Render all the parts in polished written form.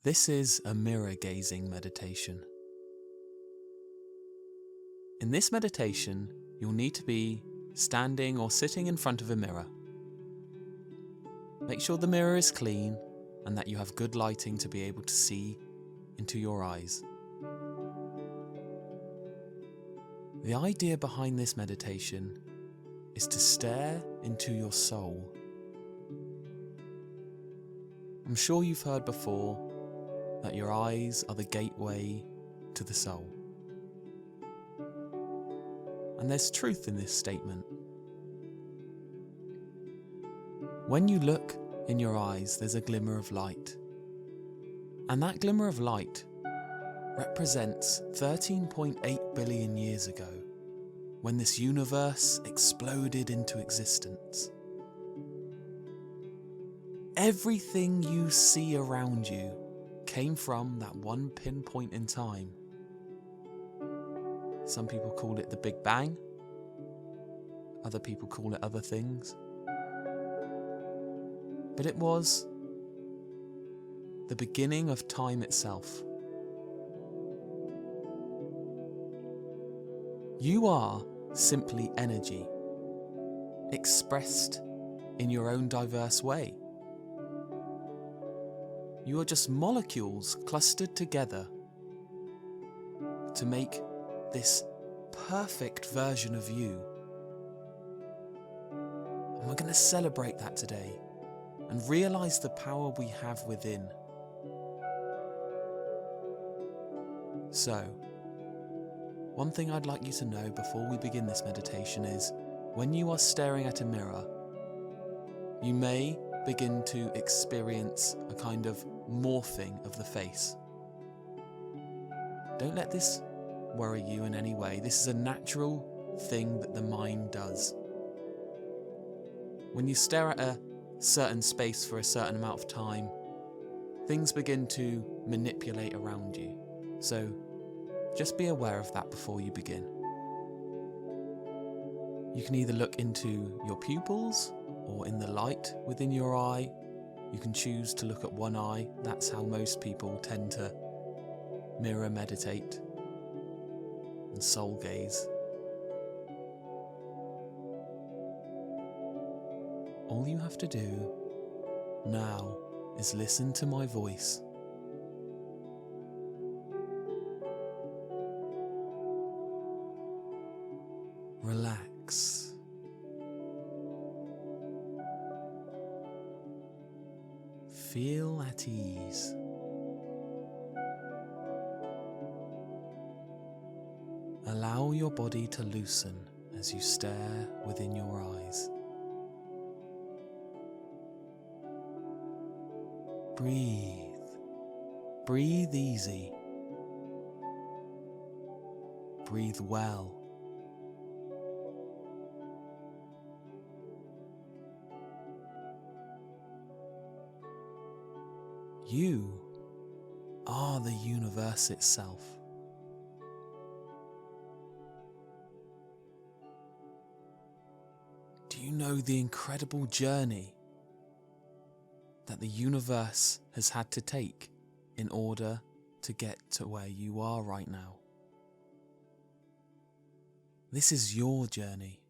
This is a mirror gazing meditation. In this meditation, you'll need to be standing or sitting in front of a mirror. Make sure the mirror is clean and that you have good lighting to be able to see into your eyes. The idea behind this meditation is to stare into your soul. I'm sure you've heard before that your eyes are the gateway to the soul. And there's truth in this statement. When you look in your eyes, there's a glimmer of light. And that glimmer of light represents 13.8 billion years ago, when this universe exploded into existence. Everything you see around you came from that one pinpoint in time. Some people call it the Big Bang. Other people call it other things. But it was the beginning of time itself. You are simply energy, expressed in your own diverse way. You are just molecules clustered together to make this perfect version of you. And we're going to celebrate that today and realize the power we have within. So, one thing I'd like you to know before we begin this meditation is, when you are staring at a mirror, you may begin to experience a kind of morphing of the face. Don't let this worry you in any way. This is a natural thing that the mind does. When you stare at a certain space for a certain amount of time, things begin to manipulate around you. So just be aware of that before you begin. You can either look into your pupils or in the light within your eye. You can choose to look at one eye. That's how most people tend to mirror meditate and soul gaze. All you have to do now is listen to my voice. Relax. Feel at ease. Allow your body to loosen as you stare within your eyes. Breathe. Breathe easy. Breathe well. You are the universe itself. Do you know the incredible journey that the universe has had to take in order to get to where you are right now? This is your journey.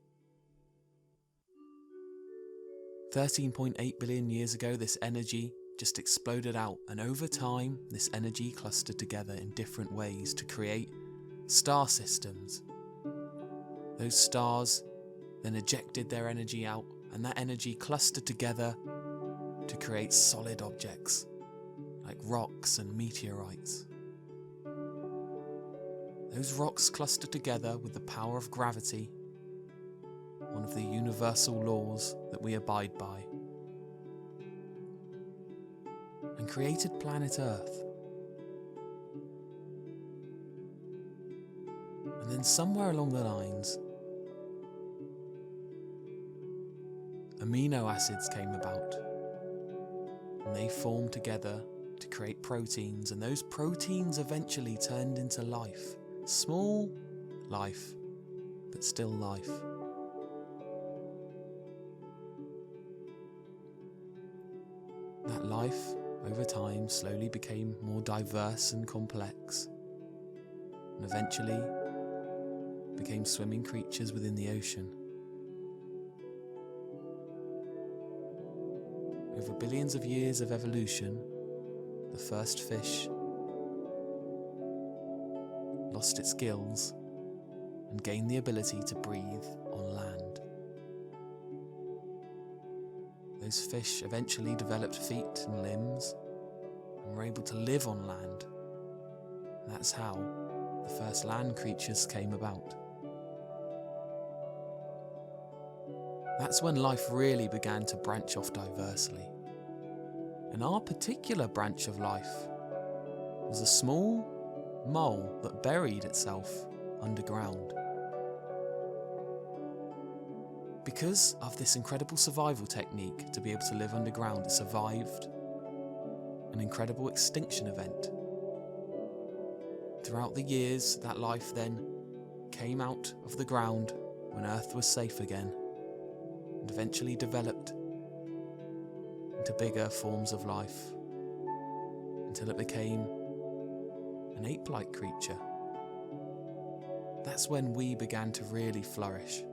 13.8 billion years ago, this energy just exploded out, and over time this energy clustered together in different ways to create star systems. Those stars then ejected their energy out, and that energy clustered together to create solid objects like rocks and meteorites. Those rocks clustered together with the power of gravity, one of the universal laws that we abide by, and created planet Earth. And then somewhere along the lines, amino acids came about, and they formed together to create proteins, and those proteins eventually turned into life. Small life, but still life. That life over time slowly became more diverse and complex, and eventually became swimming creatures within the ocean. Over billions of years of evolution, the first fish lost its gills and gained the ability to breathe on land. Those fish eventually developed feet and limbs and were able to live on land. That's how the first land creatures came about. That's when life really began to branch off diversely. And our particular branch of life was a small mole that buried itself underground. Because of this incredible survival technique to be able to live underground, it survived an incredible extinction event. Throughout the years, that life then came out of the ground when Earth was safe again, and eventually developed into bigger forms of life, until it became an ape-like creature. That's when we began to really flourish.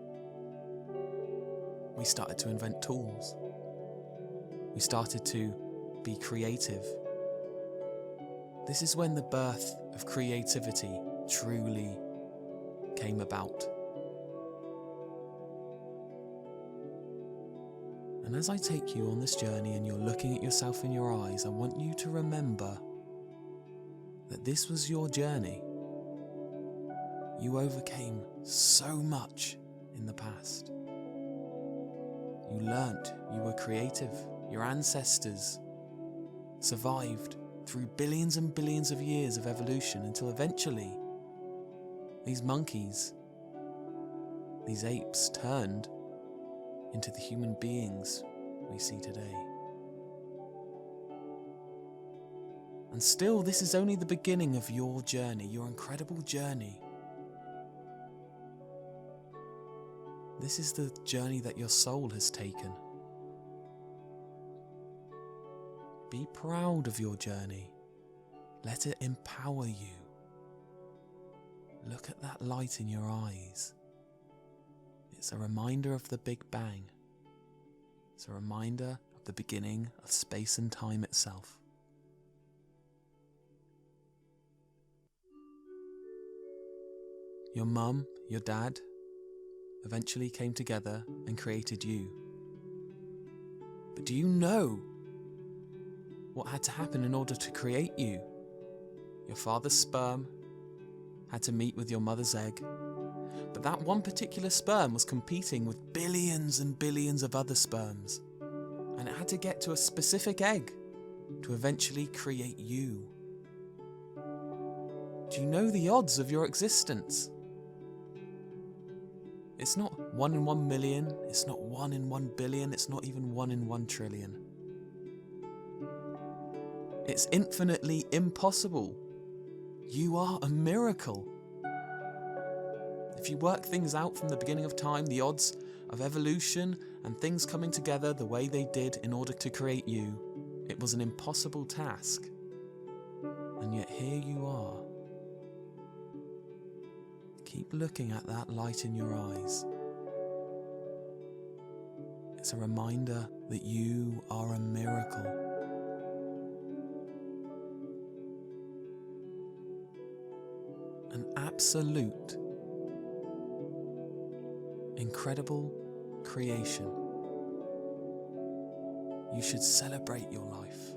We started to invent tools. We started to be creative. This is when the birth of creativity truly came about. And as I take you on this journey and you're looking at yourself in your eyes, I want you to remember that this was your journey. You overcame so much in the past. You learnt, you were creative, your ancestors survived through billions and billions of years of evolution until eventually these monkeys, these apes turned into the human beings we see today. And still, this is only the beginning of your journey, your incredible journey. This is the journey that your soul has taken. Be proud of your journey. Let it empower you. Look at that light in your eyes. It's a reminder of the Big Bang. It's a reminder of the beginning of space and time itself. Your mum, your dad, eventually came together and created you. But do you know what had to happen in order to create you? Your father's sperm had to meet with your mother's egg, but that one particular sperm was competing with billions and billions of other sperms, and it had to get to a specific egg to eventually create you. Do you know the odds of your existence? It's not 1 in 1 million, it's not 1 in 1 billion, it's not even 1 in 1 trillion. It's infinitely impossible. You are a miracle. If you work things out from the beginning of time, the odds of evolution and things coming together the way they did in order to create you, it was an impossible task. And yet here you are. Keep looking at that light in your eyes. It's a reminder that you are a miracle. An absolute, incredible creation. You should celebrate your life.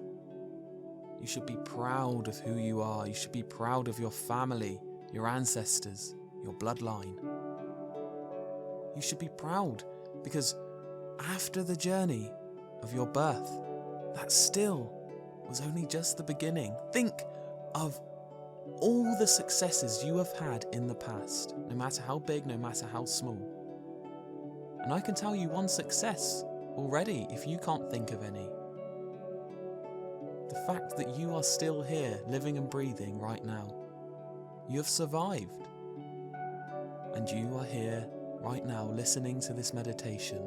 You should be proud of who you are. You should be proud of your family, your ancestors, your bloodline. You should be proud because after the journey of your birth, that still was only just the beginning. Think of all the successes you have had in the past, no matter how big, no matter how small. And I can tell you one success already if you can't think of any. The fact that you are still here, living and breathing right now. You have survived. And you are here right now listening to this meditation,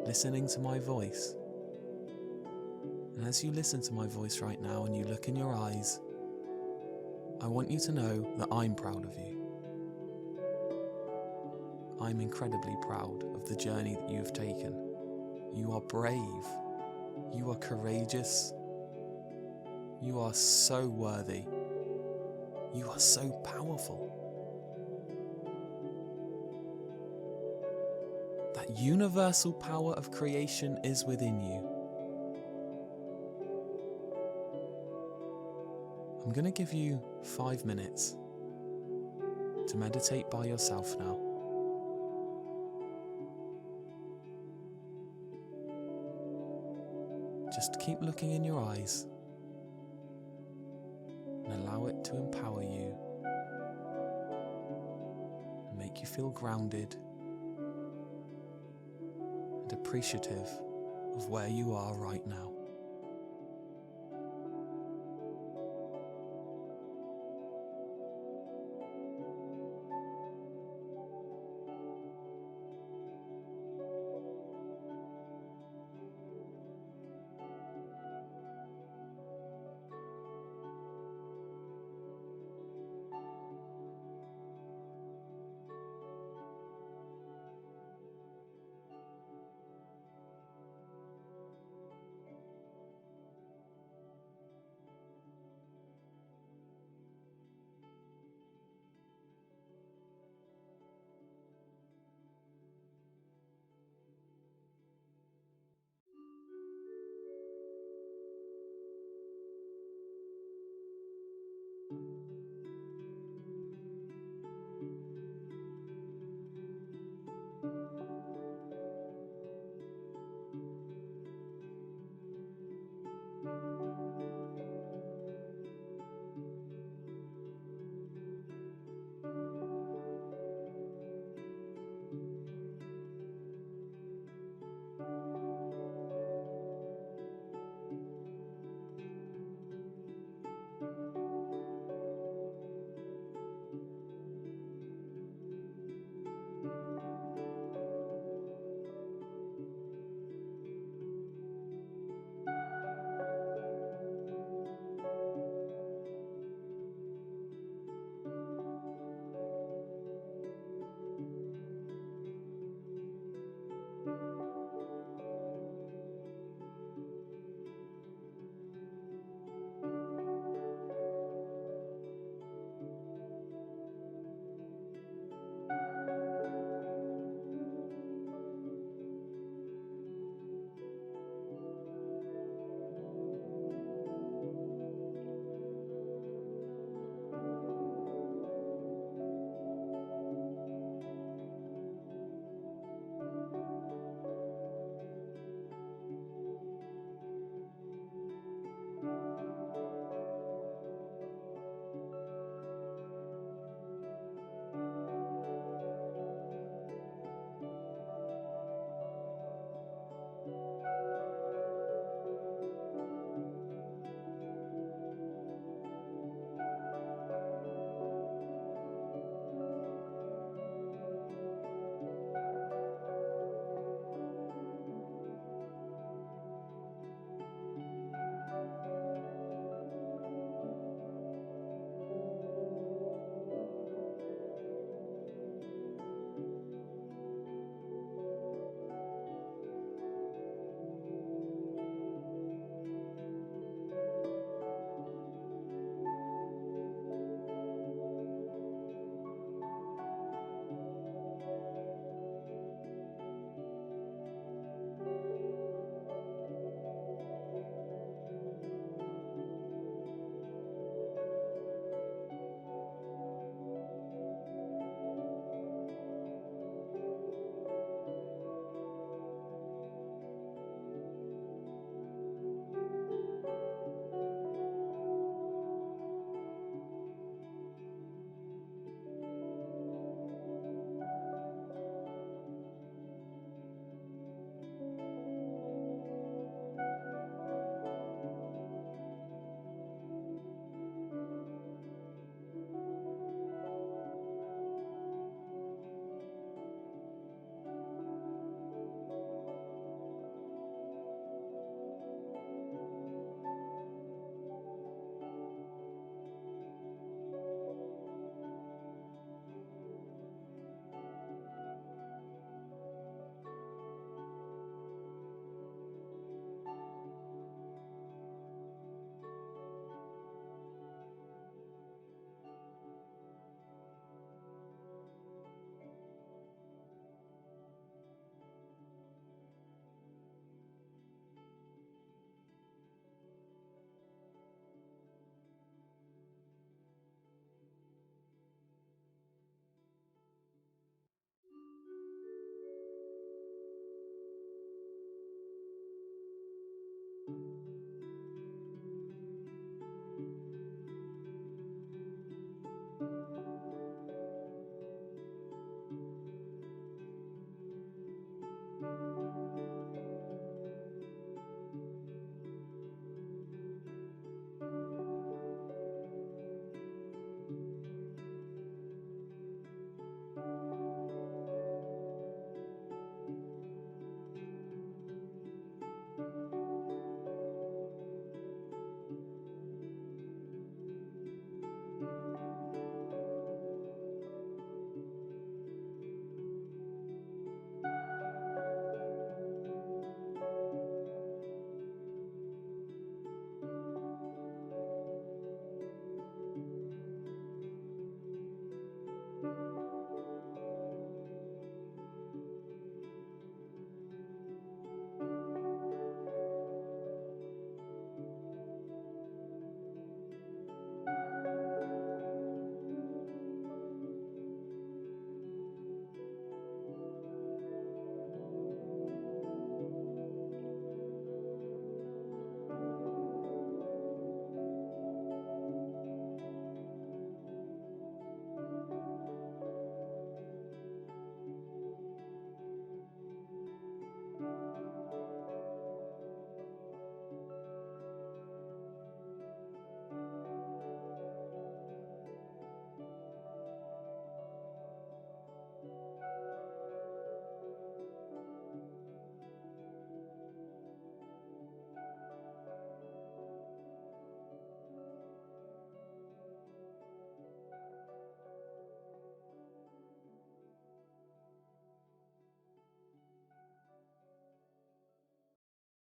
listening to my voice, And as you listen to my voice right now and you look in your eyes, I want you to know that I'm proud of you. I'm incredibly proud of the journey that you have taken. You are brave. You are courageous. You are so worthy. You are so powerful. That universal power of creation is within you. I'm going to give you 5 minutes to meditate by yourself now. Just keep looking in your eyes and allow it to empower you and make you feel grounded and appreciative of where you are right now.